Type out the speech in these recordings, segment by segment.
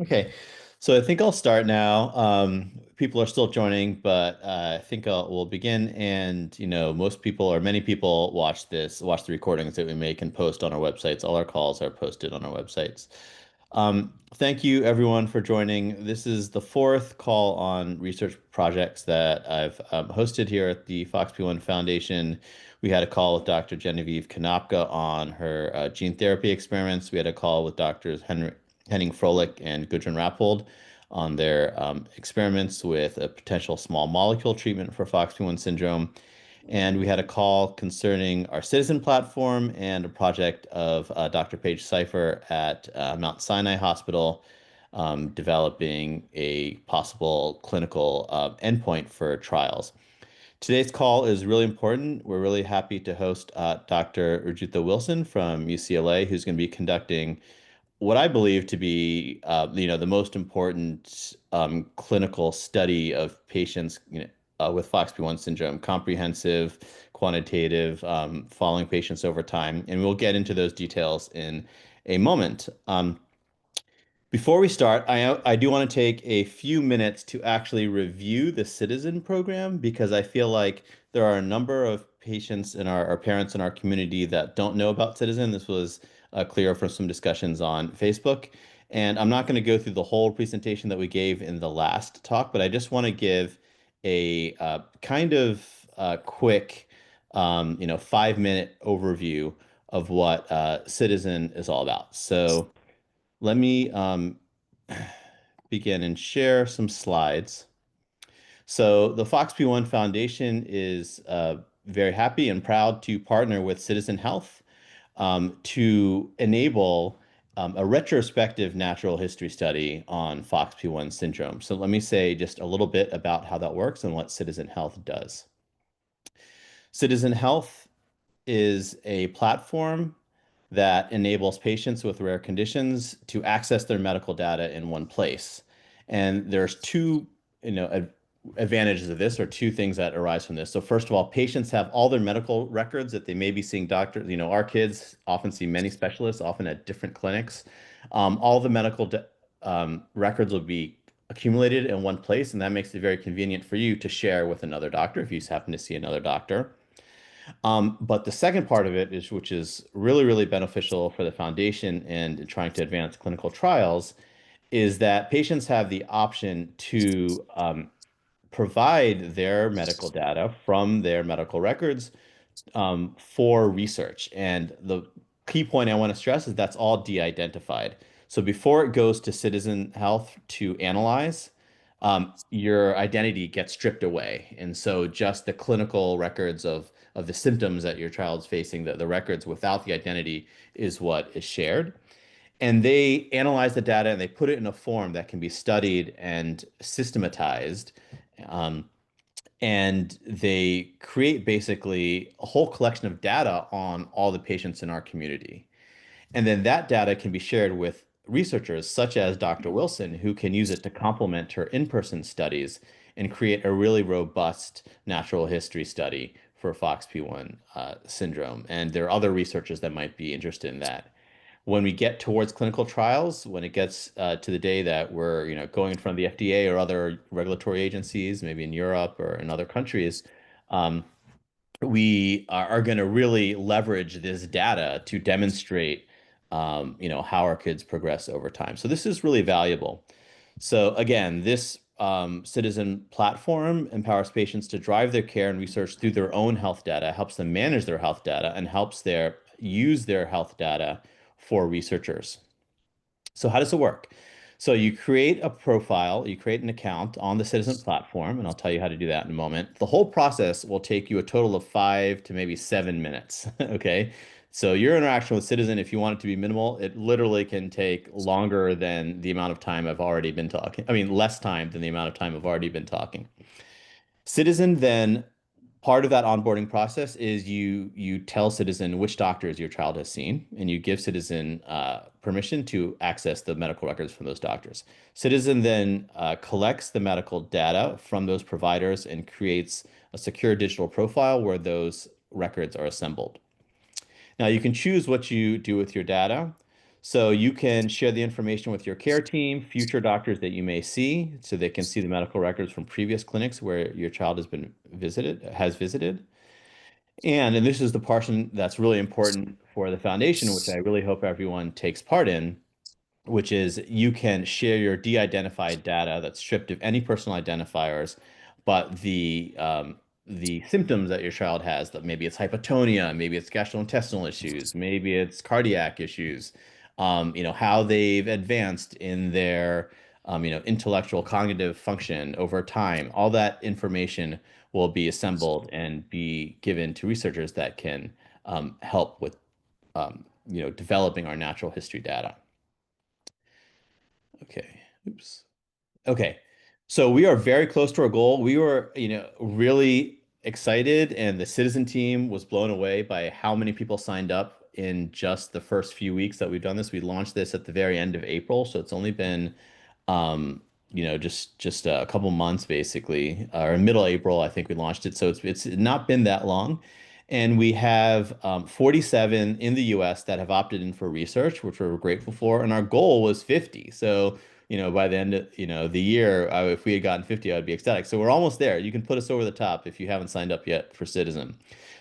Okay, so I think I'll start now. People are still joining, but I think we'll begin. And most people or many people watch the recordings that we make and post on our websites. All our calls are posted on our websites. Thank you everyone for joining. This is the fourth call on research projects that I've hosted here at the FOXP1 Foundation. We had a call with Dr. Genevieve Konopka on her gene therapy experiments. We had a call with Drs. Henning Froelich and Gudrun Rappold on their experiments with a potential small molecule treatment for FOXP1 syndrome. And we had a call concerning our Citizen platform and a project of Dr. Paige Seifer at Mount Sinai Hospital developing a possible clinical endpoint for trials. Today's call is really important. We're really happy to host Dr. Rujitha Wilson from UCLA, who's going to be conducting what I believe to be, the most important clinical study of patients, with FOXP1 syndrome, comprehensive, quantitative, following patients over time, and we'll get into those details in a moment. Before we start, I do want to take a few minutes to actually review the Citizen program because I feel like there are a number of patients and our parents in our community that don't know about Citizen. This was clear from some discussions on Facebook. And I'm not going to go through the whole presentation that we gave in the last talk, but I just want to give a kind of quick, 5-minute overview of what Citizen is all about. So let me begin and share some slides. So the FOXP1 Foundation is very happy and proud to partner with Citizen Health to enable a retrospective natural history study on FOXP1 syndrome. So let me say just a little bit about how that works and what Citizen Health does. Citizen Health is a platform that enables patients with rare conditions to access their medical data in one place. And there's two, advantages of this, or two things that arise from this. So first of all, patients have all their medical records that they may be seeing doctors. Our kids often see many specialists, often at different clinics. All the medical records will be accumulated in one place, and that makes it very convenient for you to share with another doctor if you happen to see another doctor. But the second part of it is, which is really, really beneficial for the foundation and trying to advance clinical trials, is that patients have the option to provide their medical data from their medical records for research. And the key point I want to stress is that's all de-identified. So before it goes to Citizen Health to analyze, your identity gets stripped away. And so just the clinical records of the symptoms that your child's facing, the records without the identity is what is shared. And they analyze the data and they put it in a form that can be studied and systematized. Um, and they create basically a whole collection of data on all the patients in our community. And then that data can be shared with researchers such as Dr. Wilson, who can use it to complement her in-person studies and create a really robust natural history study for FOXP1 syndrome. And there are other researchers that might be interested in that. When we get towards clinical trials, when it gets to the day that we're, going in front of the FDA or other regulatory agencies, maybe in Europe or in other countries, um, we are going to really leverage this data to demonstrate, how our kids progress over time. So this is really valuable. So again, this Citizen platform empowers patients to drive their care and research through their own health data, helps them manage their health data, and helps their use their health data for researchers. So how does it work? So you create a profile, you create an account on the Citizen platform, and I'll tell you how to do that in a moment. The whole process will take you a total of 5 to maybe 7 minutes. Okay. So your interaction with Citizen, if you want it to be minimal, it literally can take longer than the amount of time I've already been talking. I mean, less time than the amount of time I've already been talking. Citizen then, part of that onboarding process is you tell Citizen which doctors your child has seen, and you give Citizen permission to access the medical records from those doctors. Citizen then collects the medical data from those providers and creates a secure digital profile where those records are assembled. Now you can choose what you do with your data. So you can share the information with your care team, future doctors that you may see, so they can see the medical records from previous clinics where your child has visited. And this is the portion that's really important for the foundation, which I really hope everyone takes part in, which is you can share your de-identified data that's stripped of any personal identifiers, but the symptoms that your child has, that maybe it's hypotonia, maybe it's gastrointestinal issues, maybe it's cardiac issues, how they've advanced in their intellectual cognitive function over time. All that information will be assembled and be given to researchers that can help with developing our natural history data. Okay. Oops. Okay. So we are very close to our goal. We were, really excited, and the Citizen team was blown away by how many people signed up in just the first few weeks that we've done this. We launched this at the very end of April, so it's only been, um, just a couple months basically, or in middle April, I think we launched it. So it's not been that long. And we have 47 in the US that have opted in for research, which we're grateful for. And our goal was 50. So by the end of, the year, if we had gotten 50, I'd be ecstatic. So we're almost there. You can put us over the top if you haven't signed up yet for Citizen.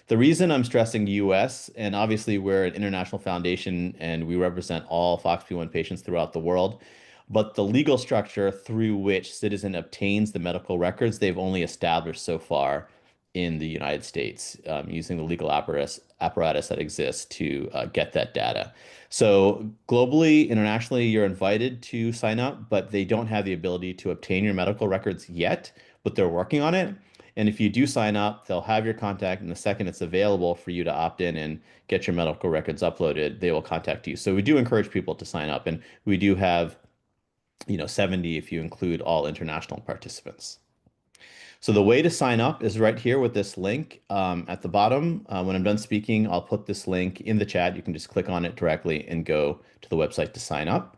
The reason I'm stressing US, and obviously we're an international foundation and we represent all FOXP1 patients throughout the world, but the legal structure through which Citizen obtains the medical records, they've only established so far in the United States, using the legal apparatus that exists to get that data. So globally, internationally, you're invited to sign up, but they don't have the ability to obtain your medical records yet, but they're working on it. And if you do sign up, they'll have your contact, and the second it's available for you to opt in and get your medical records uploaded, they will contact you. So we do encourage people to sign up, and we do have, 70 if you include all international participants. So the way to sign up is right here with this link at the bottom. When I'm done speaking, I'll put this link in the chat. You can just click on it directly and go to the website to sign up.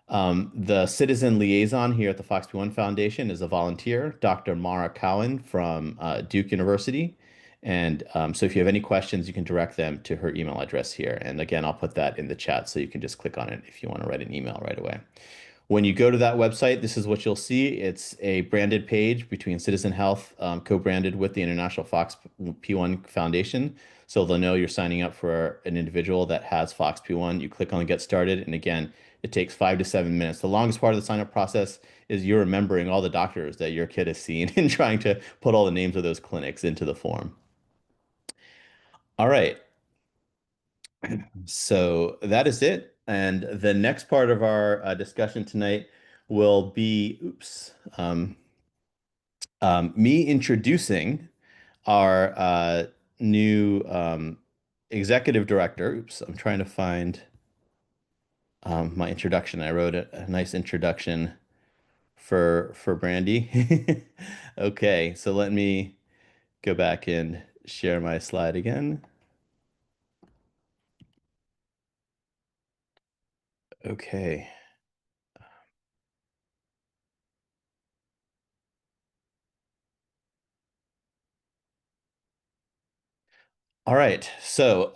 The citizen liaison here at the FOXP1 Foundation is a volunteer, Dr. Mara Cowan from Duke University. And so if you have any questions, you can direct them to her email address here. And again, I'll put that in the chat so you can just click on it if you want to write an email right away. When you go to that website, this is what you'll see. It's a branded page between Citizen Health, co-branded with the International FOXP1 Foundation. So they'll know you're signing up for an individual that has FOXP1. You click on Get Started. And again, it takes 5 to 7 minutes. The longest part of the sign-up process is you're remembering all the doctors that your kid has seen and trying to put all the names of those clinics into the form. All right. So that is it. And the next part of our discussion tonight will be, me introducing our new executive director. Oops, I'm trying to find my introduction. I wrote a nice introduction for Brandi. Okay, so let me go back and share my slide again. Okay. All right. So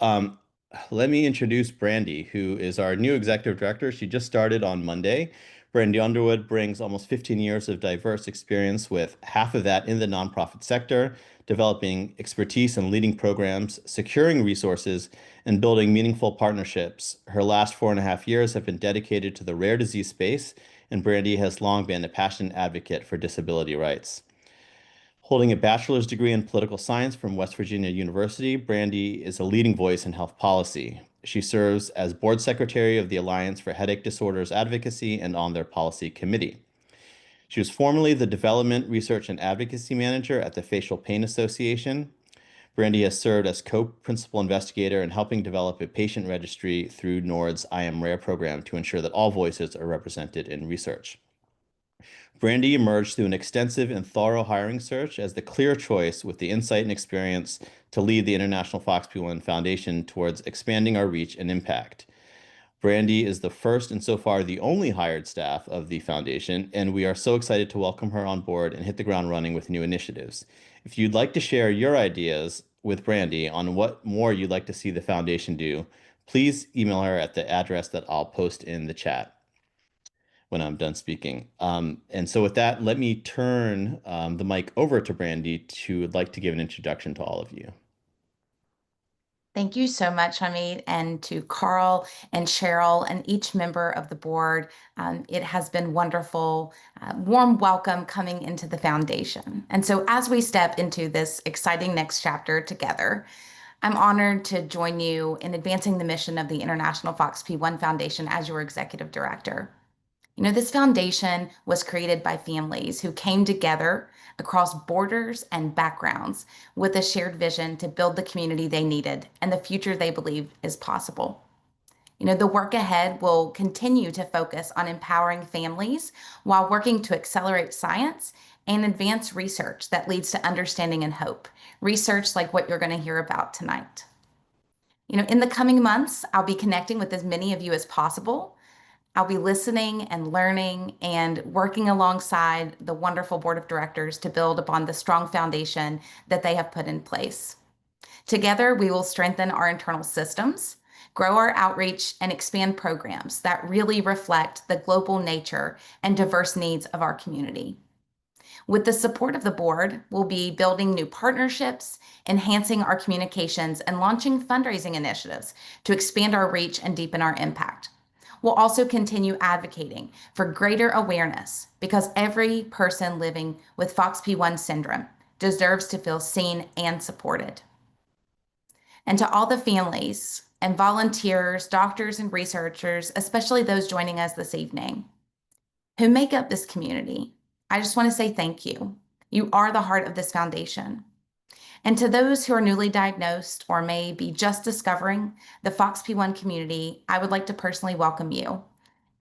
let me introduce Brandi, who is our new executive director. She just started on Monday. Brandi Underwood brings almost 15 years of diverse experience, with half of that in the nonprofit sector, developing expertise and leading programs, securing resources, and building meaningful partnerships. Her last 4.5 years have been dedicated to the rare disease space, and Brandi has long been a passionate advocate for disability rights. Holding a bachelor's degree in political science from West Virginia University, Brandi is a leading voice in health policy. She serves as board secretary of the Alliance for Headache Disorders Advocacy and on their policy committee. She was formerly the development, research, and advocacy manager at the Facial Pain Association. Brandi has served as co-principal investigator in helping develop a patient registry through NORD's I Am Rare program to ensure that all voices are represented in research. Brandi emerged through an extensive and thorough hiring search as the clear choice with the insight and experience to lead the International FOXP1 Foundation towards expanding our reach and impact. Brandi is the first and so far the only hired staff of the foundation, and we are so excited to welcome her on board and hit the ground running with new initiatives. If you'd like to share your ideas with Brandi on what more you'd like to see the foundation do, please email her at the address that I'll post in the chat when I'm done speaking. And so with that, let me turn the mic over to Brandi, who would like to give an introduction to all of you. Thank you so much, Hamid, and to Carl and Cheryl and each member of the board. It has been wonderful, warm welcome coming into the foundation. And so as we step into this exciting next chapter together, I'm honored to join you in advancing the mission of the International FOXP1 Foundation as your executive director. This foundation was created by families who came together across borders and backgrounds with a shared vision to build the community they needed and the future they believe is possible. The work ahead will continue to focus on empowering families while working to accelerate science and advance research that leads to understanding and hope, research like what you're going to hear about tonight. In the coming months, I'll be connecting with as many of you as possible. I'll be listening and learning and working alongside the wonderful board of directors to build upon the strong foundation that they have put in place. Together, we will strengthen our internal systems, grow our outreach, and expand programs that really reflect the global nature and diverse needs of our community. With the support of the board, we'll be building new partnerships, enhancing our communications, and launching fundraising initiatives to expand our reach and deepen our impact. We'll also continue advocating for greater awareness because every person living with FOXP1 syndrome deserves to feel seen and supported. And to all the families and volunteers, doctors, and researchers, especially those joining us this evening, who make up this community, I just want to say thank you. You are the heart of this foundation. And to those who are newly diagnosed or may be just discovering the FOXP1 community, I would like to personally welcome you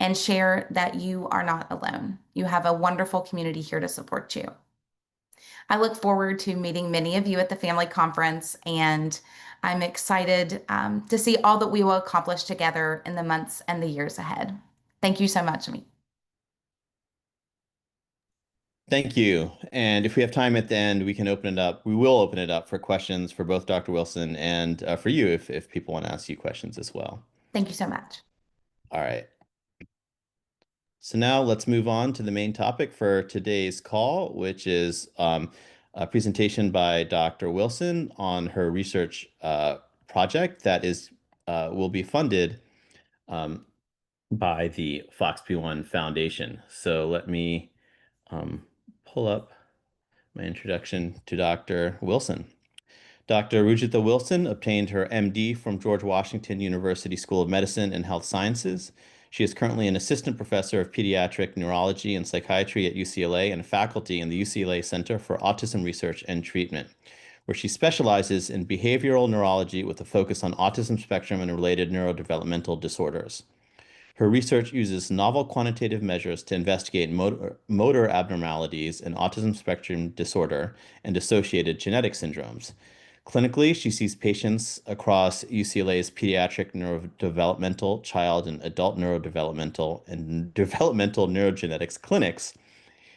and share that you are not alone. You have a wonderful community here to support you. I look forward to meeting many of you at the family conference, and I'm excited to see all that we will accomplish together in the months and the years ahead. Thank you so much, Amit. Thank you. And if we have time at the end, we can open it up. We will open it up for questions for both Dr. Wilson and for you if people want to ask you questions as well. Thank you so much. All right. So now let's move on to the main topic for today's call, which is a presentation by Dr. Wilson on her research project that will be funded by the FOXP1 Foundation. So let me pull up my introduction to Dr. Wilson. Dr. Rujitha Wilson obtained her MD from George Washington University School of Medicine and Health Sciences. She is currently an assistant professor of pediatric neurology and psychiatry at UCLA and faculty in the UCLA Center for Autism Research and Treatment, where she specializes in behavioral neurology with a focus on autism spectrum and related neurodevelopmental disorders. Her research uses novel quantitative measures to investigate motor abnormalities in autism spectrum disorder and associated genetic syndromes. Clinically, she sees patients across UCLA's pediatric neurodevelopmental, child and adult neurodevelopmental, and developmental neurogenetics clinics,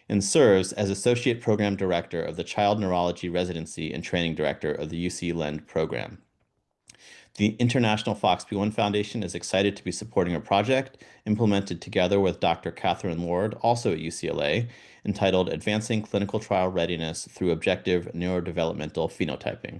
and serves as Associate Program Director of the Child Neurology Residency and Training Director of the UC Lend program. The International FOXP1 Foundation is excited to be supporting a project implemented together with Dr. Catherine Lord, also at UCLA, entitled Advancing Clinical Trial Readiness Through Objective Neurodevelopmental Phenotyping.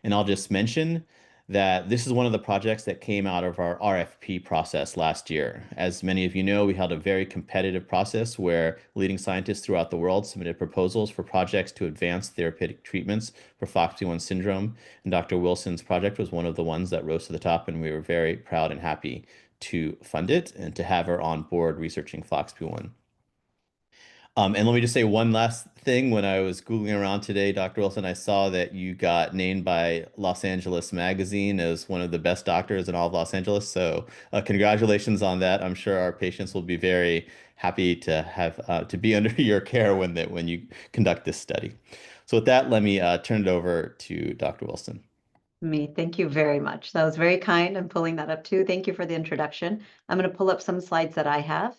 And I'll just mention that this is one of the projects that came out of our RFP process last year. As many of you know, we held a very competitive process where leading scientists throughout the world submitted proposals for projects to advance therapeutic treatments for FOXP1 syndrome. And Dr. Wilson's project was one of the ones that rose to the top, and we were very proud and happy to fund it and to have her on board researching FOXP1. And let me just say one last thing. When I was Googling around today, Dr. Wilson, I saw that you got named by Los Angeles Magazine as one of the best doctors in all of Los Angeles. So congratulations on that. I'm sure our patients will be very happy to have to be under your care when you conduct this study. So with that, let me turn it over to Dr. Wilson. Thank you very much. That was very kind. I'm pulling that up too. Thank you for the introduction. I'm going to pull up some slides that I have.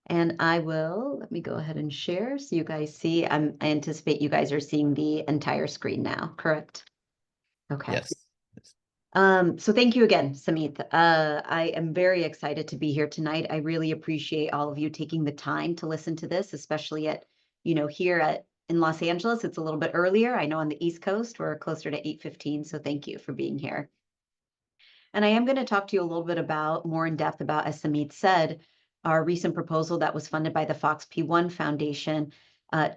And let me go ahead and share so you guys see. I anticipate you guys are seeing the entire screen now, correct? Okay. Yes. So thank you again, Samit. I am very excited to be here tonight. I really appreciate all of you taking the time to listen to this, especially at, here in Los Angeles, it's a little bit earlier. I know on the East Coast, we're closer to 8:15, so thank you for being here. And I am going to talk to you a little bit more in depth about, as Samit said, our recent proposal that was funded by the FOXP1 Foundation,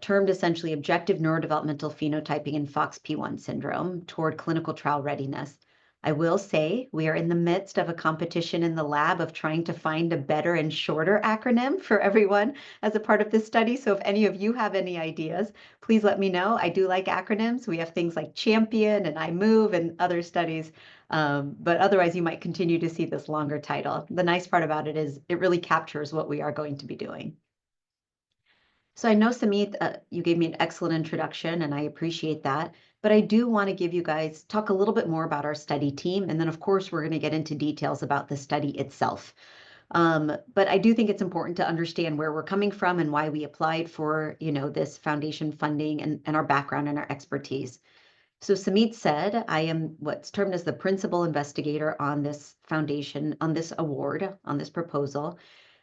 termed essentially Objective Neurodevelopmental Phenotyping in FOXP1 Syndrome toward clinical trial readiness. I will say we are in the midst of a competition in the lab of trying to find a better and shorter acronym for everyone as a part of this study. So if any of you have any ideas, please let me know. I do like acronyms. We have things like Champion and I Move and other studies. But otherwise, you might continue to see this longer title. The nice part about it is it really captures what we are going to be doing. So I know, Samit, you gave me an excellent introduction, and I appreciate that. But I do want to talk a little bit more about our study team. And then, of course, we're going to get into details about the study itself. But I do think it's important to understand where we're coming from and why we applied for, this foundation funding and our background and our expertise. So Samit said, I am what's termed as the principal investigator on this foundation, on this award, on this proposal.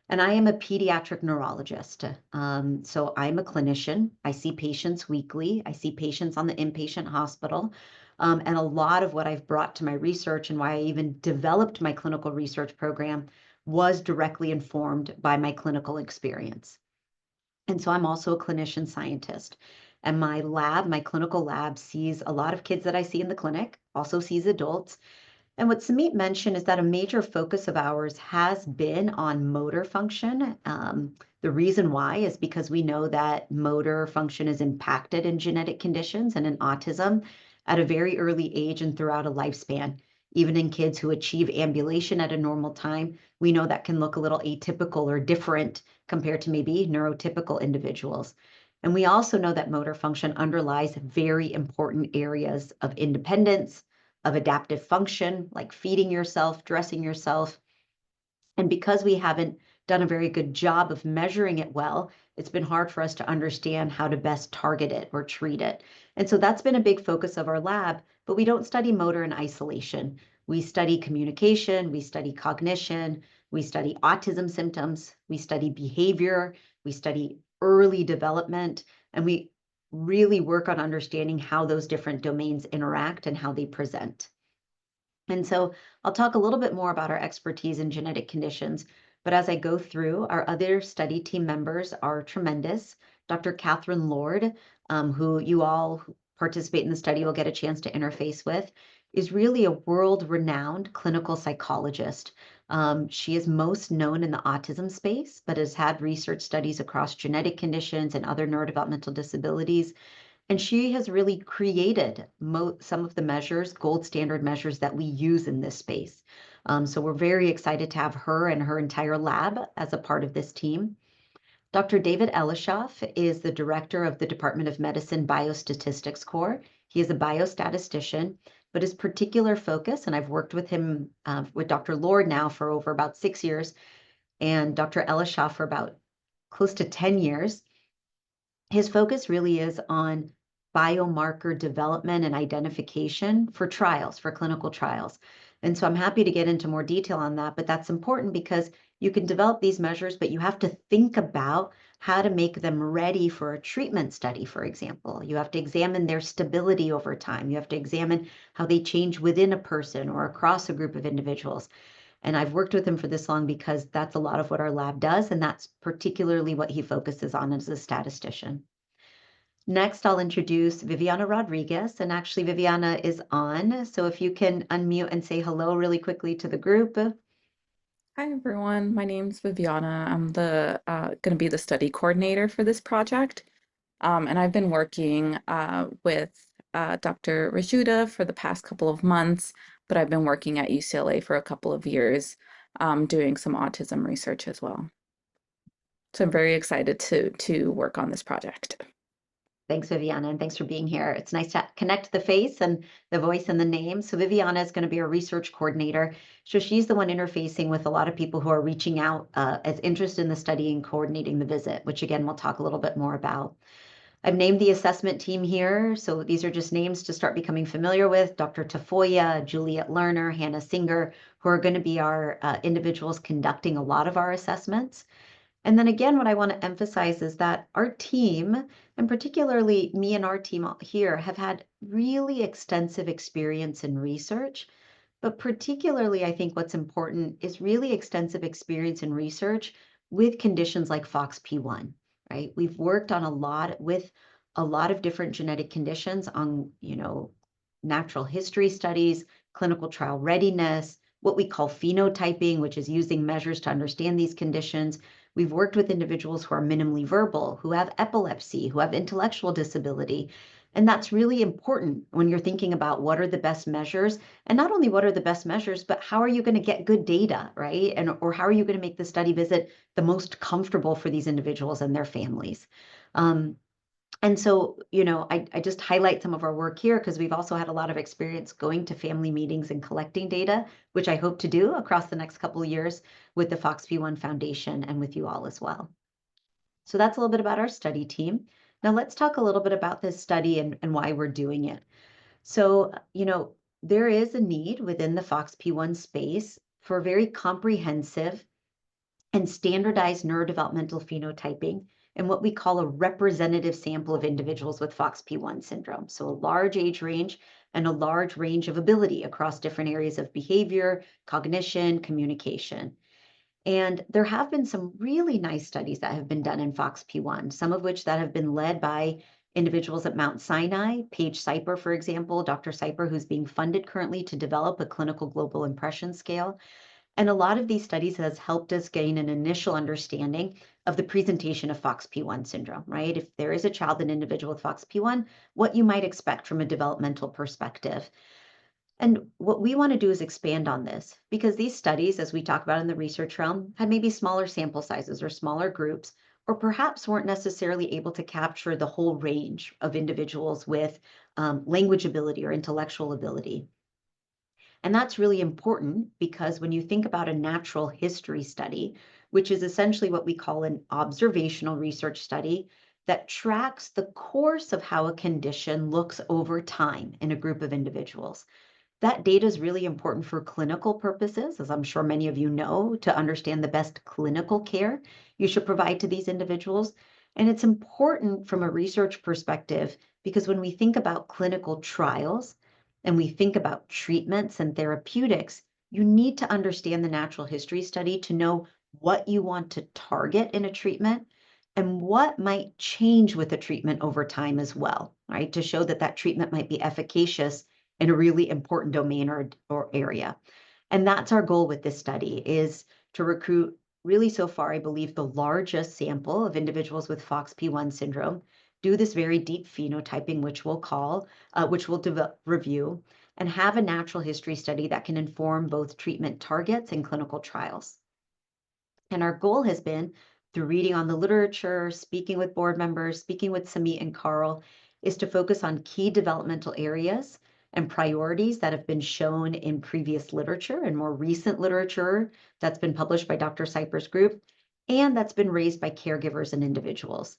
And I am a pediatric neurologist. So I'm a clinician. I see patients weekly. I see patients on the inpatient hospital. And a lot of what I've brought to my research and why I even developed my clinical research program was directly informed by my clinical experience. And so I'm also a clinician scientist. And my clinical lab, sees a lot of kids that I see in the clinic, also sees adults. And what Samit mentioned is that a major focus of ours has been on motor function. The reason why is because we know that motor function is impacted in genetic conditions and in autism at a very early age and throughout a lifespan. Even in kids who achieve ambulation at a normal time, we know that can look a little atypical or different compared to maybe neurotypical individuals. And we also know that motor function underlies very important areas of independence, of adaptive function, like feeding yourself, dressing yourself. And because we haven't done a very good job of measuring it well, it's been hard for us to understand how to best target it or treat it. And so that's been a big focus of our lab, but we don't study motor in isolation. We study communication, we study cognition, we study autism symptoms, we study behavior, we study early development, and we really work on understanding how those different domains interact and how they present. And so I'll talk a little bit more about our expertise in genetic conditions, but as I go through, our other study team members are tremendous. Dr. Catherine Lord, who you all who participate in the study will get a chance to interface with, is really a world-renowned clinical psychologist. She is most known in the autism space, but has had research studies across genetic conditions and other neurodevelopmental disabilities. And she has really created some of the measures, gold standard measures that we use in this space. So we're very excited to have her and her entire lab as a part of this team. Dr. David Elishoff is the director of the Department of Medicine Biostatistics Core. He is a biostatistician, but his particular focus, and I've worked with him, with Dr. Lord now for over about 6 years, and Dr. Elishoff for about close to 10 years. His focus really is on biomarker development and identification for trials, for clinical trials. And so I'm happy to get into more detail on that, but that's important because you can develop these measures, but you have to think about how to make them ready for a treatment study, for example. You have to examine their stability over time. You have to examine how they change within a person or across a group of individuals. And I've worked with him for this long because that's a lot of what our lab does, and that's particularly what he focuses on as a statistician. Next, I'll introduce Viviana Rodriguez, and actually Viviana is on. So if you can unmute and say hello really quickly to the group. Hi everyone, my name's Viviana. I'm the going to be the study coordinator for this project, and I've been working with Dr. Rajuda for the past couple of months, but I've been working at UCLA for a couple of years, doing some autism research as well. So I'm very excited to work on this project. Thanks, Viviana, and thanks for being here. It's nice to connect the face and the voice and the name. So Viviana is going to be a research coordinator. So she's the one interfacing with a lot of people who are reaching out as interested in the study and coordinating the visit, which again, we'll talk a little bit more about. I've named the assessment team here. So these are just names to start becoming familiar with. Dr. Tafoya, Juliet Lerner, Hannah Singer, who are going to be our individuals conducting a lot of our assessments. And then again, what I want to emphasize is that our team, and particularly me and our team here, have had really extensive experience in research. But particularly, I think what's important is really extensive experience in research with conditions like FOXP1, right? We've worked on a lot with a lot of different genetic conditions on, natural history studies, clinical trial readiness, what we call phenotyping, which is using measures to understand these conditions. We've worked with individuals who are minimally verbal, who have epilepsy, who have intellectual disability. And that's really important when you're thinking about what are the best measures, and not only what are the best measures, but how are you going to get good data, right? Or how are you going to make the study visit the most comfortable for these individuals and their families? And so, I just highlight some of our work here because we've also had a lot of experience going to family meetings and collecting data, which I hope to do across the next couple of years with the FOXP1 Foundation and with you all as well. So that's a little bit about our study team. Now let's talk a little bit about this study and why we're doing it. So, there is a need within the FOXP1 space for very comprehensive and standardized neurodevelopmental phenotyping and what we call a representative sample of individuals with FOXP1 syndrome. So a large age range and a large range of ability across different areas of behavior, cognition, communication. And there have been some really nice studies that have been done in FOXP1, some of which that have been led by individuals at Mount Sinai, Paige Seiper, for example, Dr. Seiper, who's being funded currently to develop a clinical global impression scale. And a lot of these studies has helped us gain an initial understanding of the presentation of FOXP1 syndrome, right? If there is a child, an individual with FOXP1, what you might expect from a developmental perspective. And what we want to do is expand on this because these studies, as we talk about in the research realm, had maybe smaller sample sizes or smaller groups, or perhaps weren't necessarily able to capture the whole range of individuals with language ability or intellectual ability. And that's really important because when you think about a natural history study, which is essentially what we call an observational research study that tracks the course of how a condition looks over time in a group of individuals. That data is really important for clinical purposes, as I'm sure many of you know, to understand the best clinical care you should provide to these individuals. And it's important from a research perspective because when we think about clinical trials, and we think about treatments and therapeutics, you need to understand the natural history study to know what you want to target in a treatment and what might change with the treatment over time as well, right? To show that that treatment might be efficacious in a really important domain or area. And that's our goal with this study is to recruit really so far, I believe, the largest sample of individuals with FOXP1 syndrome, do this very deep phenotyping, which we'll review, and have a natural history study that can inform both treatment targets and clinical trials. And our goal has been, through reading on the literature, speaking with board members, speaking with Samit and Carl, is to focus on key developmental areas and priorities that have been shown in previous literature and more recent literature that's been published by Dr. Seiper's group, and that's been raised by caregivers and individuals.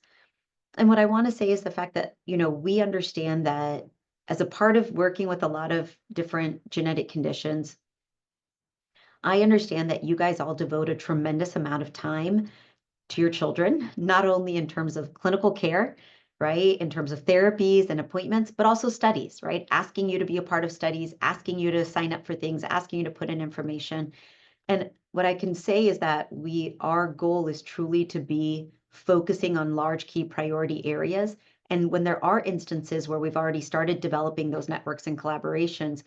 And what I want to say is the fact that, we understand that as a part of working with a lot of different genetic conditions, I understand that you guys all devote a tremendous amount of time to your children, not only in terms of clinical care, right, in terms of therapies and appointments, but also studies, right? Asking you to be a part of studies, asking you to sign up for things, asking you to put in information. And what I can say is that our goal is truly to be focusing on large key priority areas. And when there are instances where we've already started developing those networks and collaborations,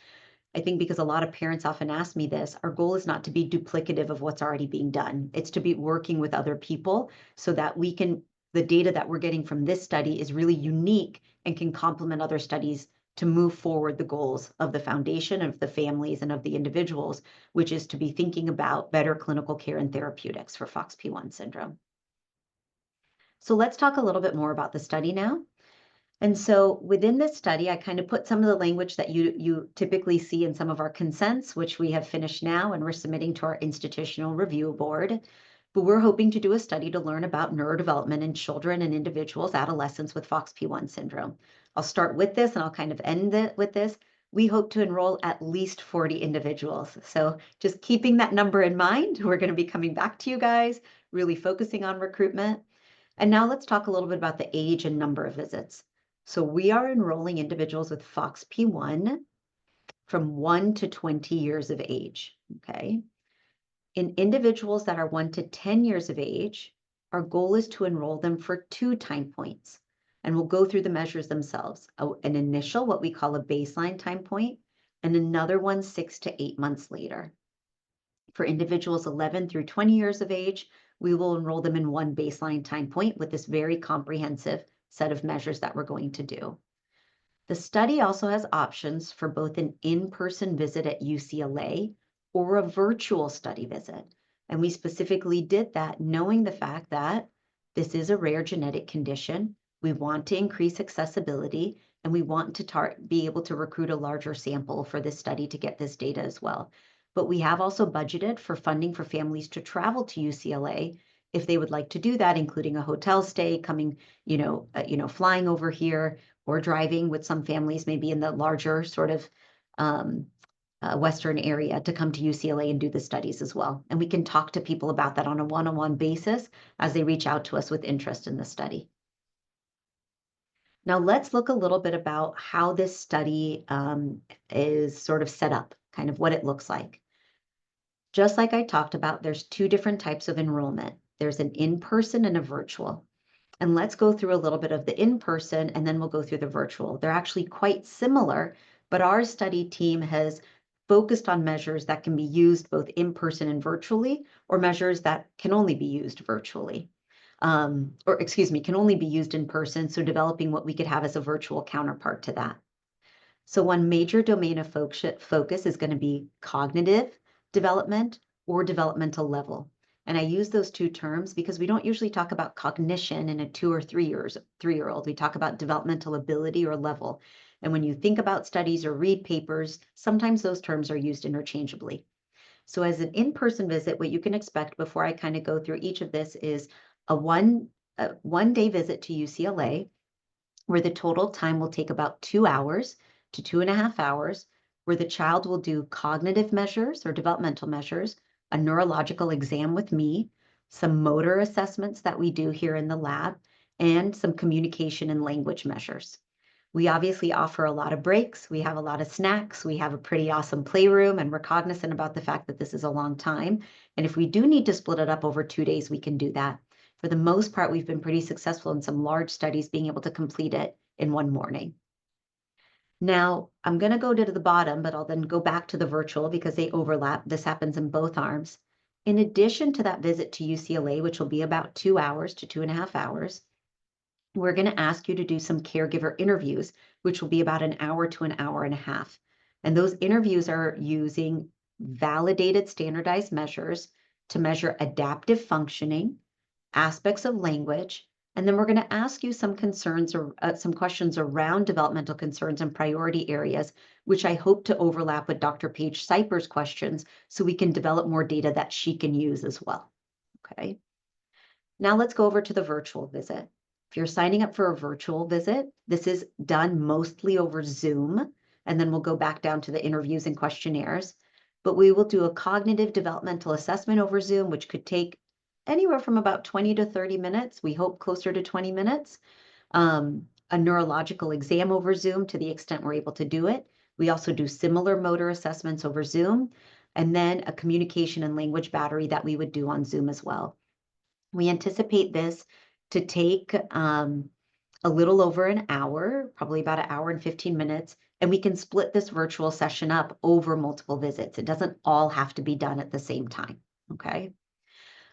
I think because a lot of parents often ask me this, our goal is not to be duplicative of what's already being done. It's to be working with other people so that the data that we're getting from this study is really unique and can complement other studies to move forward the goals of the foundation, of the families, and of the individuals, which is to be thinking about better clinical care and therapeutics for FOXP1 syndrome. So let's talk a little bit more about the study now. And so within this study, I kind of put some of the language that you typically see in some of our consents, which we have finished now and we're submitting to our institutional review board. but we're hoping to do a study to learn about neurodevelopment in children and individuals, adolescents with FOXP1 syndrome. I'll start with this and I'll kind of end it with this. We hope to enroll at least 40 individuals. So just keeping that number in mind, we're going to be coming back to you guys, really focusing on recruitment. And now let's talk a little bit about the age and number of visits. So we are enrolling individuals with FOXP1 from 1 to 20 years of age, okay? In individuals that are 1 to 10 years of age, our goal is to enroll them for 2 time points. And we'll go through the measures themselves. An initial, what we call a baseline time point, and another one 6 to 8 months later. For individuals 11 through 20 years of age, we will enroll them in 1 baseline time point with this very comprehensive set of measures that we're going to do. The study also has options for both an in-person visit at UCLA or a virtual study visit. And we specifically did that knowing the fact that this is a rare genetic condition. We want to increase accessibility, and we want to be able to recruit a larger sample for this study to get this data as well. But we have also budgeted for funding for families to travel to UCLA if they would like to do that, including a hotel stay, coming, flying over here, or driving with some families, maybe in the larger sort of Western area, to come to UCLA and do the studies as well. And we can talk to people about that on a one-on-one basis as they reach out to us with interest in the study. Now let's look a little bit about how this study is sort of set up, kind of what it looks like. Just like I talked about, there's 2 different types of enrollment. There's an in-person and a virtual. And let's go through a little bit of the in-person, and then we'll go through the virtual. They're actually quite similar, but our study team has focused on measures that can be used both in person and virtually, or measures that can only be used virtually. Can only be used in person, so developing what we could have as a virtual counterpart to that. So one major domain of focus is going to be cognitive development or developmental level. And I use those 2 terms because we don't usually talk about cognition in a 2 or 3-year-old. We talk about developmental ability or level. And when you think about studies or read papers, sometimes those terms are used interchangeably. So as an in-person visit, what you can expect before I kind of go through each of this is a one-day visit to UCLA, where the total time will take about 2 hours to 2.5 hours, where the child will do cognitive measures or developmental measures, a neurological exam with me, some motor assessments that we do here in the lab, and some communication and language measures. We obviously offer a lot of breaks. We have a lot of snacks. We have a pretty awesome playroom, and we're cognizant about the fact that this is a long time. And if we do need to split it up over 2 days, we can do that. For the most part, we've been pretty successful in some large studies being able to complete it in 1 morning. Now, I'm going to go to the bottom, but I'll then go back to the virtual because they overlap. This happens in both arms. In addition to that visit to UCLA, which will be about 2 hours to 2.5 hours, we're going to ask you to do some caregiver interviews, which will be about 1 hour to 1.5 hours. And those interviews are using validated standardized measures to measure adaptive functioning, aspects of language, and then we're going to ask you some concerns or some questions around developmental concerns and priority areas, which I hope to overlap with Dr. Paige Seiper's questions so we can develop more data that she can use as well. Okay. Now let's go over to the virtual visit. If you're signing up for a virtual visit, this is done mostly over Zoom, and then we'll go back down to the interviews and questionnaires. But we will do a cognitive developmental assessment over Zoom, which could take anywhere from about 20 to 30 minutes. We hope closer to 20 minutes. A neurological exam over Zoom to the extent we're able to do it. We also do similar motor assessments over Zoom, and then a communication and language battery that we would do on Zoom as well. We anticipate this to take a little over 1 hour, probably about 1 hour and 15 minutes, and we can split this virtual session up over multiple visits. It doesn't all have to be done at the same time, okay?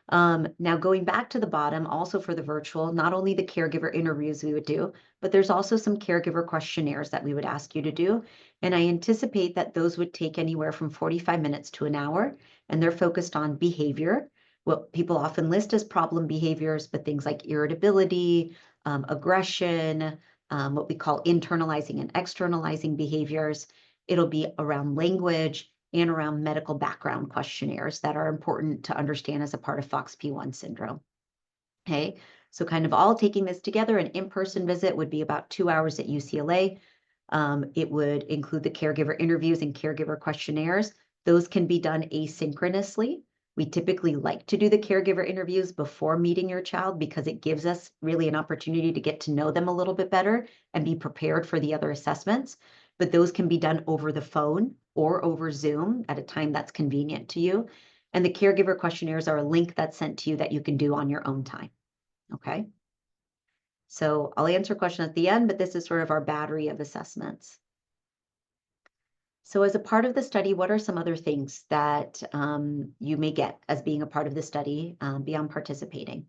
Now going back to the bottom, also for the virtual, not only the caregiver interviews we would do, but there's also some caregiver questionnaires that we would ask you to do. And I anticipate that those would take anywhere from 45 minutes to 1 hour, and they're focused on behavior, what people often list as problem behaviors, but things like irritability, aggression, what we call internalizing and externalizing behaviors. It'll be around language, and around medical background questionnaires that are important to understand as a part of FOXP1 syndrome. Okay, so kind of all taking this together, an in-person visit would be about 2 hours at UCLA. It would include the caregiver interviews and caregiver questionnaires. Those can be done asynchronously. We typically like to do the caregiver interviews before meeting your child because it gives us really an opportunity to get to know them a little bit better and be prepared for the other assessments. But those can be done over the phone or over Zoom at a time that's convenient to you. And the caregiver questionnaires are a link that's sent to you that you can do on your own time. Okay. So I'll answer a question at the end, but this is sort of our battery of assessments. So as a part of the study, what are some other things that you may get as being a part of the study beyond participating?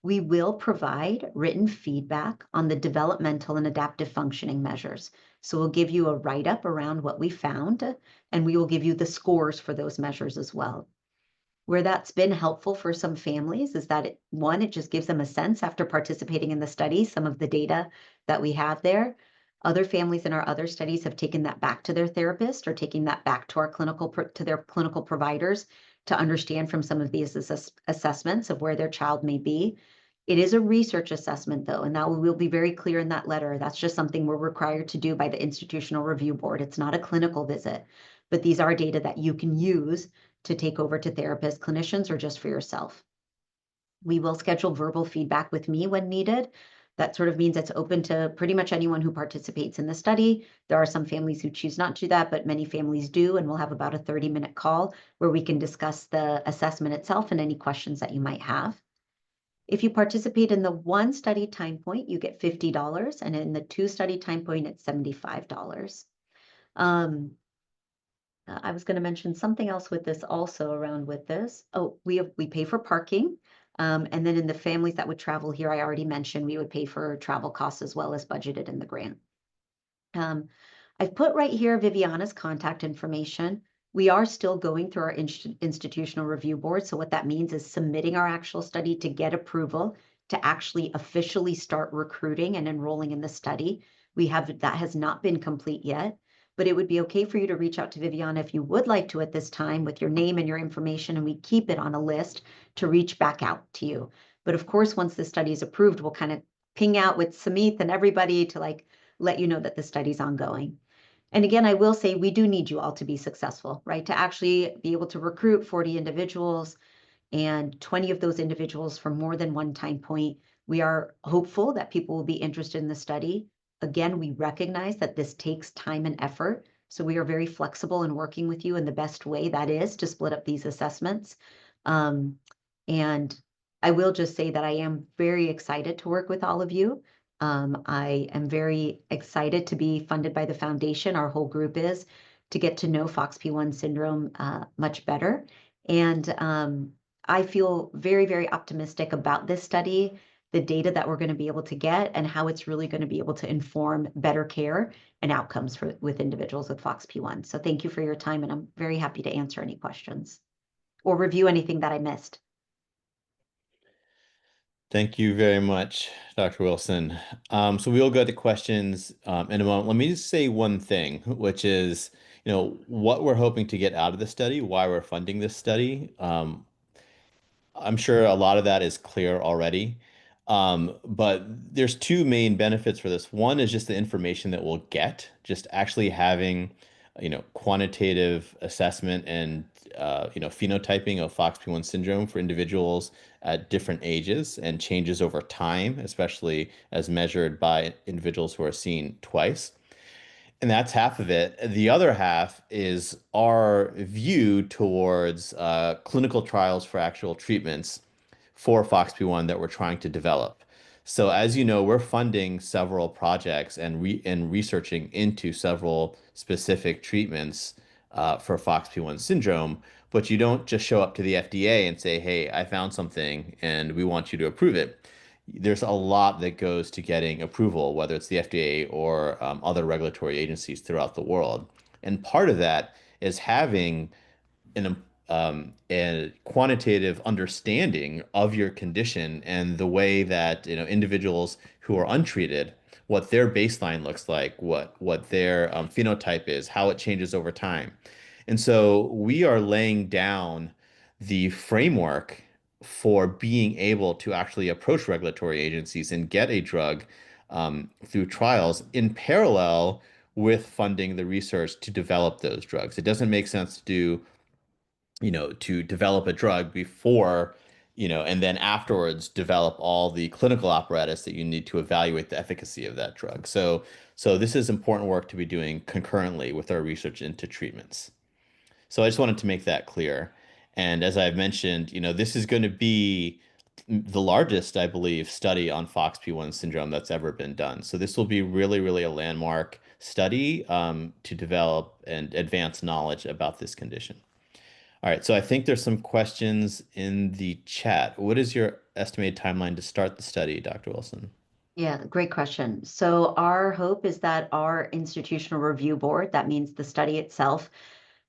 We will provide written feedback on the developmental and adaptive functioning measures. So we'll give you a write-up around what we found, and we will give you the scores for those measures as well. Where that's been helpful for some families is that it just gives them a sense after participating in the study, some of the data that we have there. Other families in our other studies have taken that back to their therapist or taking that back to their clinical providers to understand from some of these assessments of where their child may be. It is a research assessment though, and that will be very clear in that letter. That's just something we're required to do by the Institutional Review Board. It's not a clinical visit, but these are data that you can use to take over to therapists, clinicians, or just for yourself. We will schedule verbal feedback with me when needed. That sort of means it's open to pretty much anyone who participates in the study. There are some families who choose not to do that, but many families do, and we'll have about a 30-minute call where we can discuss the assessment itself and any questions that you might have. If you participate in the 1 study time point, you get $50, and in the 2 study time point, it's $75. I was going to mention something else with this also around with this. Oh, we pay for parking. And then in the families that would travel here, I already mentioned we would pay for travel costs as well as budgeted in the grant. I've put right here Viviana's contact information. We are still going through our institutional review board. So what that means is submitting our actual study to get approval to actually officially start recruiting and enrolling in the study. That has not been complete yet, but it would be okay for you to reach out to Viviana if you would like to at this time with your name and your information, and we keep it on a list to reach back out to you. But of course, once the study is approved, we'll kind of ping out with Samith and everybody to let you know that the study's ongoing. And again, I will say we do need you all to be successful, right? To actually be able to recruit 40 individuals and 20 of those individuals from more than one time point. We are hopeful that people will be interested in the study. Again, we recognize that this takes time and effort, so we are very flexible in working with you in the best way that is to split up these assessments. And I will just say that I am very excited to work with all of you. I am very excited to be funded by the foundation. Our whole group is to get to know FOXP1 syndrome much better. And I feel very, very optimistic about this study, the data that we're going to be able to get, and how it's really going to be able to inform better care and outcomes with individuals with FOXP1. So thank you for your time, and I'm very happy to answer any questions or review anything that I missed. Thank you very much, Dr. Wilson. So we'll go to questions in a moment. Let me just say one thing, which is, what we're hoping to get out of the study, why we're funding this study. I'm sure a lot of that is clear already. But there's 2 main benefits for this. One is just the information that we'll get, just actually having, quantitative assessment and, phenotyping of FOXP1 syndrome for individuals at different ages and changes over time, especially as measured by individuals who are seen twice. And that's half of it. The other half is our view towards clinical trials for actual treatments for FOXP1 that we're trying to develop. So as you know, we're funding several projects and researching into several specific treatments for FOXP1 syndrome, but you don't just show up to the FDA and say, hey, I found something and we want you to approve it. There's a lot that goes to getting approval, whether it's the FDA or other regulatory agencies throughout the world. And part of that is having a quantitative understanding of your condition and the way that individuals who are untreated, what their baseline looks like, what their phenotype is, how it changes over time. And so we are laying down the framework for being able to actually approach regulatory agencies and get a drug through trials in parallel with funding the research to develop those drugs. It doesn't make sense to do, to develop a drug before, and then afterwards develop all the clinical apparatus that you need to evaluate the efficacy of that drug. So this is important work to be doing concurrently with our research into treatments. So I just wanted to make that clear. And as I've mentioned, this is going to be the largest, I believe, study on FOXP1 syndrome that's ever been done. So this will be really, really a landmark study to develop and advance knowledge about this condition. All right, so I think there's some questions in the chat. What is your estimated timeline to start the study, Dr. Wilson? Yeah, great question. So our hope is that our institutional review board, that means the study itself,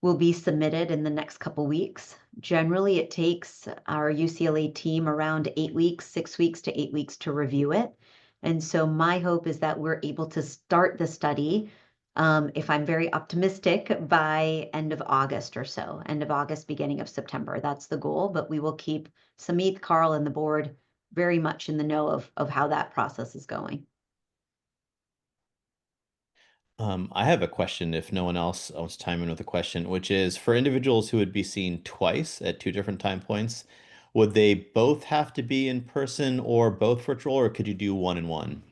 will be submitted in the next couple weeks. Generally, it takes our UCLA team around 8 weeks, 6 weeks to 8 weeks to review it. And so my hope is that we're able to start the study, if I'm very optimistic, by end of August or so, end of August, beginning of September. That's the goal, but we will keep Samit, Carl, and the board very much in the know of how that process is going. I have a question if no one else wants to chime in with a question, which is for individuals who would be seen twice at two different time points, would they both have to be in person or both virtual, or could you do one and one?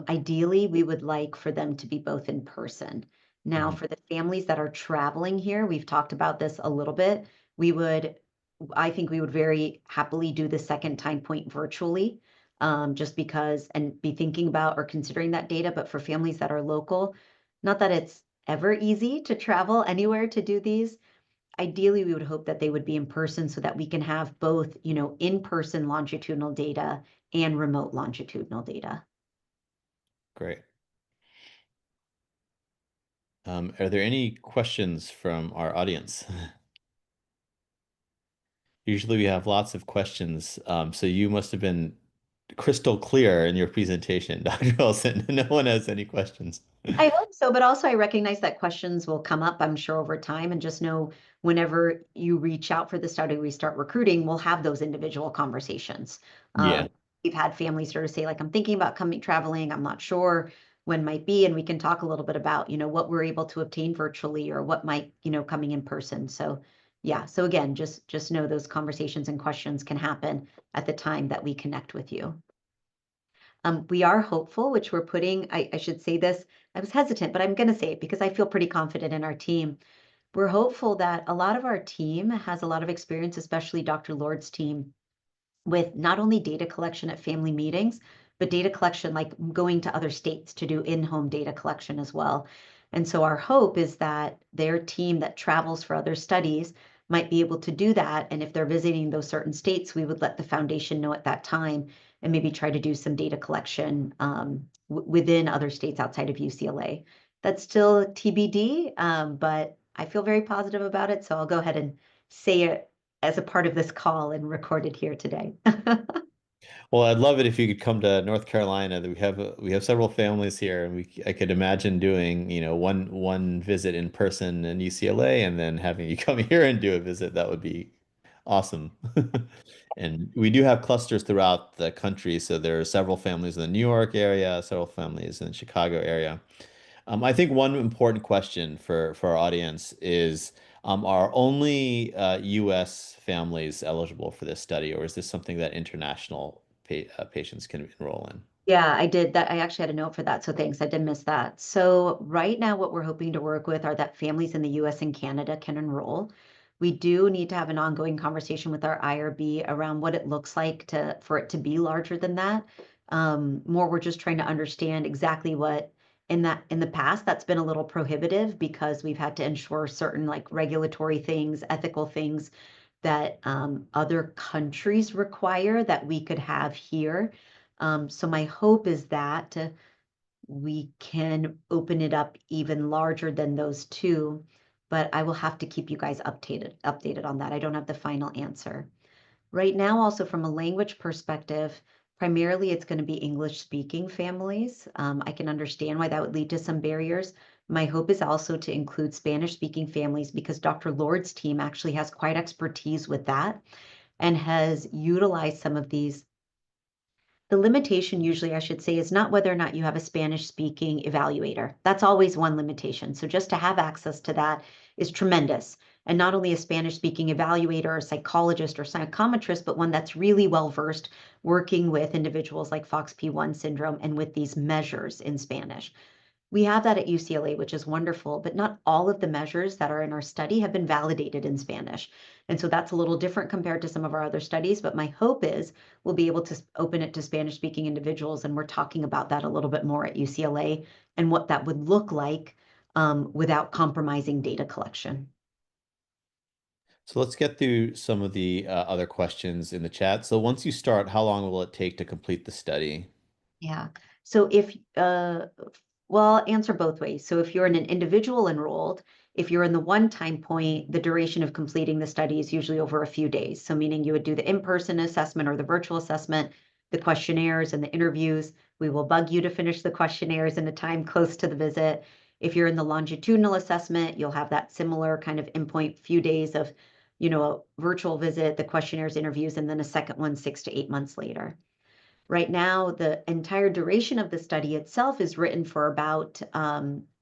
Ideally, we would like for them to be both in person. Now, Mhm. for the families that are traveling here, we've talked about this a little bit. I think we would very happily do the second time point virtually, just because, and be thinking about or considering that data. But for families that are local, not that it's ever easy to travel anywhere to do these. Ideally, we would hope that they would be in person so that we can have both, in-person longitudinal data and remote longitudinal data. Great. Are there any questions from our audience? Usually we have lots of questions, so you must have been crystal clear in your presentation, Dr. Wilson. No one has any questions. I hope so, but also I recognize that questions will come up, I'm sure, over time, and just know whenever you reach out for the study, we start recruiting, we'll have those individual conversations. Yeah, We've had families sort of say, like, I'm thinking about coming traveling, I'm not sure when might be, and we can talk a little bit about, what we're able to obtain virtually or what might, coming in person. So yeah, so again, just know those conversations and questions can happen at the time that we connect with you. We are hopeful, which we're putting, I should say this, I was hesitant, but I'm going to say it because I feel pretty confident in our team. We're hopeful that a lot of our team has a lot of experience, especially Dr. Lord's team, with not only data collection at family meetings, but data collection, like going to other states to do in-home data collection as well. And so our hope is that their team that travels for other studies might be able to do that. And if they're visiting those certain states, we would let the foundation know at that time and maybe try to do some data collection within other states outside of UCLA. That's still TBD, but I feel very positive about it. So I'll go ahead and say it as a part of this call and record it here today. well, I'd love it if you could come to North Carolina. We have several families here, and I could imagine doing, one visit in person in UCLA, and then having you come here and do a visit. That would be awesome. And we do have clusters throughout the country, so there are several families in the New York area, several families in the Chicago area. I think one important question for our audience is, are only U.S. families eligible for this study, or is this something that international patients can enroll in? Yeah, I did that. I actually had a note for that. So thanks. I did miss that. So right now, what we're hoping to work with are that families in the US and Canada can enroll. We do need to have an ongoing conversation with our IRB around what it looks like for it to be larger than that. More, we're just trying to understand exactly what in the past that's been a little prohibitive because we've had to ensure certain like regulatory things, ethical things that other countries require that we could have here. So my hope is that we can open it up even larger than those two, but I will have to keep you guys updated on that. I don't have the final answer. Right now, also from a language perspective, primarily it's going to be English speaking families. I can understand why that would lead to some barriers, My hope is also to include Spanish-speaking families because Dr. Lord's team actually has quite expertise with that and has utilized some of these. The limitation usually, I should say, is not whether or not you have a Spanish-speaking evaluator. That's always one limitation. So just to have access to that is tremendous. And not only a Spanish-speaking evaluator or psychologist or psychometrist, but one that's really well-versed working with individuals like FOXP1 syndrome and with these measures in Spanish. We have that at UCLA, which is wonderful, but not all of the measures that are in our study have been validated in Spanish. And so that's a little different compared to some of our other studies, but my hope is we'll be able to open it to Spanish-speaking individuals, and we're talking about that a little bit more at UCLA and what that would look like without compromising data collection. So let's get through some of the other questions in the chat. So once you start, how long will it take to complete the study? Yeah. So well, I'll answer both ways. So if you're in an individual enrolled, if you're in the one time point, the duration of completing the study is usually over a few days. So meaning you would do the in-person assessment or the virtual assessment, the questionnaires and the interviews. We will bug you to finish the questionnaires in a time close to the visit. If you're in the longitudinal assessment, you'll have that similar kind of endpoint, few days of, a virtual visit, the questionnaires, interviews, and then a second one 6 to 8 months later. Right now, the entire duration of the study itself is written for about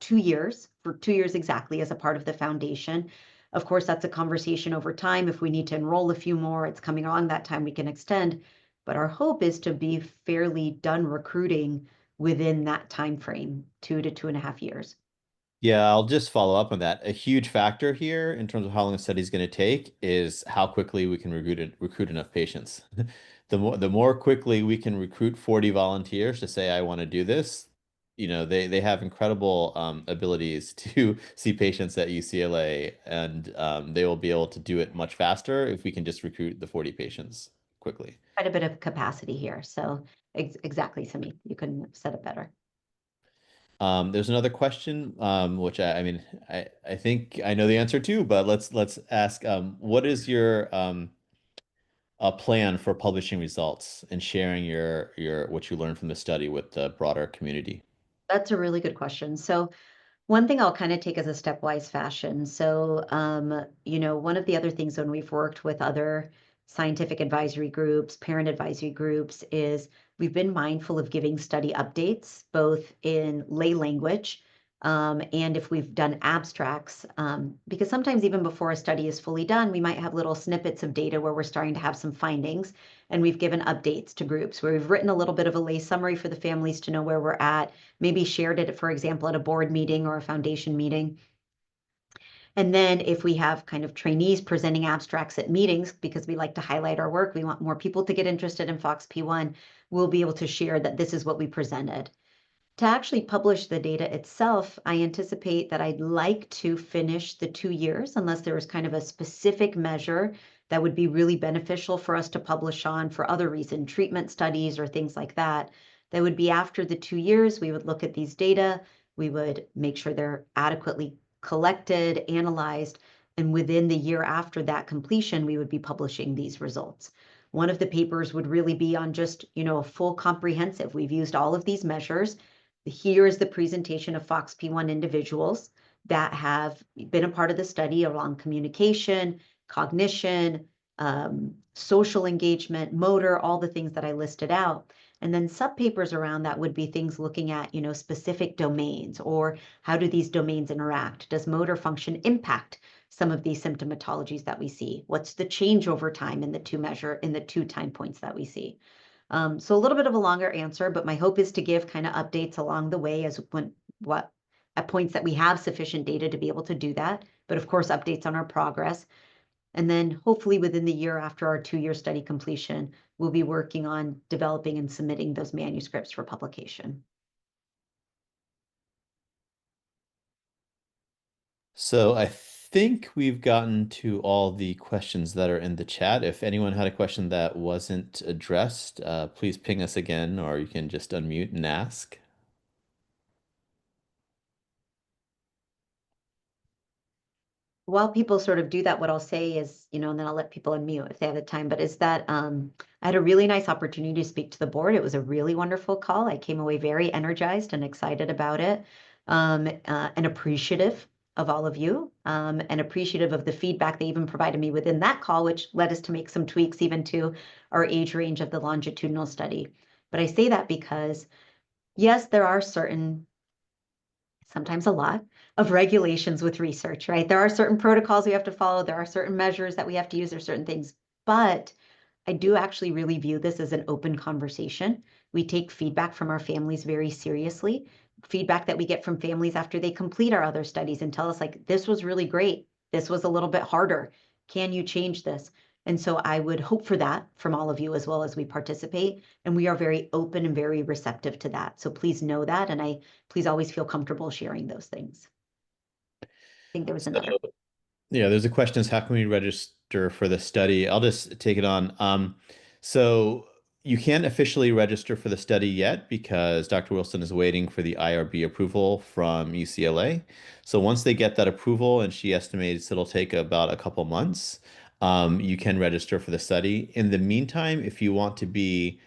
2 years, for 2 years exactly as a part of the foundation. Of course, that's a conversation over time. If we need to enroll a few more, it's coming along that time, we can extend. But our hope is to be fairly done recruiting within that time frame, 2 to 2.5 years. Yeah, I'll just follow up on that. A huge factor here in terms of how long a study is going to take is how quickly we can recruit enough patients. The more quickly we can recruit 40 volunteers to say, I want to do this, they have incredible abilities to see patients at UCLA, and they will be able to do it much faster if we can just recruit the 40 patients quickly. Quite a bit of capacity here. So exactly, Samit, you couldn't have said it better. There's another question, which I mean, I think I know the answer to, but let's ask, what is your plan for publishing results and sharing your what you learned from the study with the broader community? That's a really good question. So one thing I'll kind of take as a stepwise fashion. So, one of the other things when we've worked with other scientific advisory groups, parent advisory groups, is we've been mindful of giving study updates, both in lay language, and if we've done abstracts, because sometimes even before a study is fully done, we might have little snippets of data where we're starting to have some findings, and we've given updates to groups where we've written a little bit of a lay summary for the families to know where we're at, maybe shared it, for example, at a board meeting or a foundation meeting. And then if we have kind of trainees presenting abstracts at meetings, because we like to highlight our work, we want more people to get interested in FOXP1, we'll be able to share that this is what we presented. To actually publish the data itself, I anticipate that I'd like to finish the 2 years, unless there was kind of a specific measure that would be really beneficial for us to publish on for other reason, treatment studies or things like that. That would be after the 2 years, we would look at these data, we would make sure they're adequately collected, analyzed, and within the year after that completion, we would be publishing these results. One of the papers would really be on just, a full comprehensive. We've used all of these measures. Here is the presentation of FOXP1 individuals that have been a part of the study along communication, cognition, social engagement, motor, all the things that I listed out. And then subpapers around that would be things looking at, specific domains, or how do these domains interact? Does motor function impact some of these symptomatologies that we see? What's the change over time in the two time points that we see? So a little bit of a longer answer, but my hope is to give kind of updates along the way at points that we have sufficient data to be able to do that. But of course, updates on our progress. And then hopefully within the year after our 2-year study completion, we'll be working on developing and submitting those manuscripts for publication. So I think we've gotten to all the questions that are in the chat. If anyone had a question that wasn't addressed, please ping us again, or you can just unmute and ask. While people sort of do that, what I'll say is, and then I'll let people unmute if they have the time, but is that I had a really nice opportunity to speak to the board. It was a really wonderful call. I came away very energized and excited about it. and appreciative of all of you, and appreciative of the feedback they even provided me within that call, which led us to make some tweaks even to our age range of the longitudinal study. But I say that because, yes, there are certain, sometimes a lot, of regulations with research, right? There are certain protocols we have to follow. There are certain measures that we have to use. There's certain things. But I do actually really view this as an open conversation. We take feedback from our families very seriously. Feedback that we get from families after they complete our other studies and tell us, like, this was really great. This was a little bit harder. Can you change this? And so I would hope for that from all of you as well as we participate. And we are very open and very receptive to that. So please know that. And please always feel comfortable sharing those things. I think there was another. Yeah, there's a question is how can we register for the study? I'll just take it on. So you can't officially register for the study yet because Dr. Wilson is waiting for the IRB approval from UCLA. So once they get that approval, and she estimates it'll take about a couple months, you can register for the study. In the meantime, if you want to be,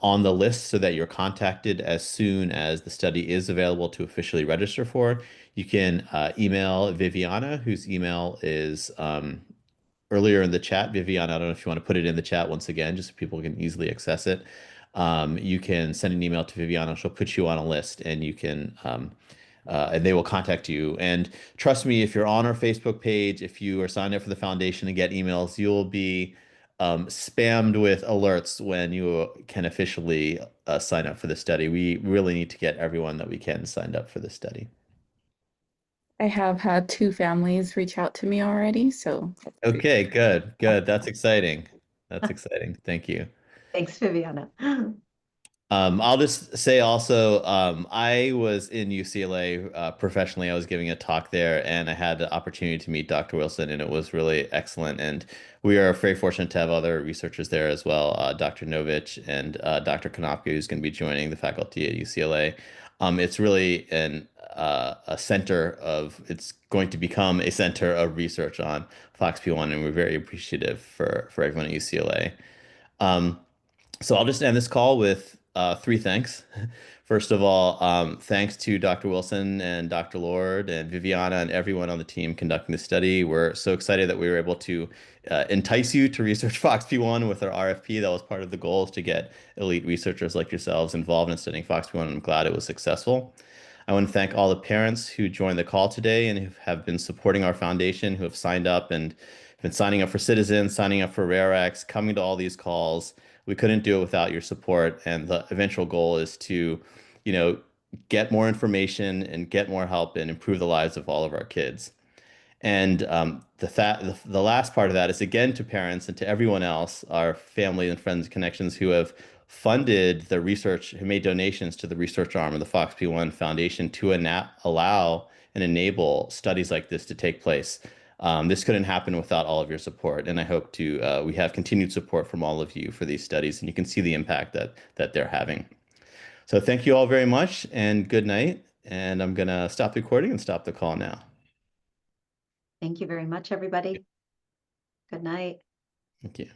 on the list so that you're contacted as soon as the study is available to officially register for, you can email Viviana, whose email is earlier in the chat. Viviana, I don't know if you want to put it in the chat once again, just so people can easily access it. You can send an email to Viviana. She'll put you on a list, and you can, and they will contact you. And trust me, if you're on our Facebook page, if you are signed up for the foundation and get emails, you'll be spammed with alerts when you can officially sign up for the study. We really need to get everyone that we can signed up for the study. I have had 2 families reach out to me already, so that's great. Okay, good, good. That's exciting. That's exciting. Thank you. Thanks, Viviana. I'll just say also, I was in UCLA professionally. I was giving a talk there, and I had the opportunity to meet Dr. Wilson, and it was really excellent. And we are very fortunate to have other researchers there as well, Dr. Novich and Dr. Konopka, who's going to be joining the faculty at UCLA. It's really a center of, it's going to become a center of research on FOXP1, and we're very appreciative for everyone at UCLA. So I'll just end this call with 3 thanks. First of all, thanks to Dr. Wilson and Dr. Lord and Viviana and everyone on the team conducting the study. We're so excited that we were able to entice you to research FOXP1 with our RFP. That was part of the goal, is to get elite researchers like yourselves involved in studying FOXP1, and I'm glad it was successful. I want to thank all the parents who joined the call today and who have been supporting our foundation, who have signed up and been signing up for Citizen, signing up for RareX, coming to all these calls. We couldn't do it without your support, and the eventual goal is to, you know, get more information and get more help and improve the lives of all of our kids. And the last part of that is, again, to parents and to everyone else, our family and friends and connections who have funded the research, who made donations to the research arm of the FOXP1 Foundation to allow and enable studies like this to take place. This couldn't happen without all of your support, and I hope we have continued support from all of you for these studies, and you can see the impact that they're having. So thank you all very much, and good night. And I'm gonna stop the recording and stop the call now. Thank you very much, everybody. Good night. Thank you.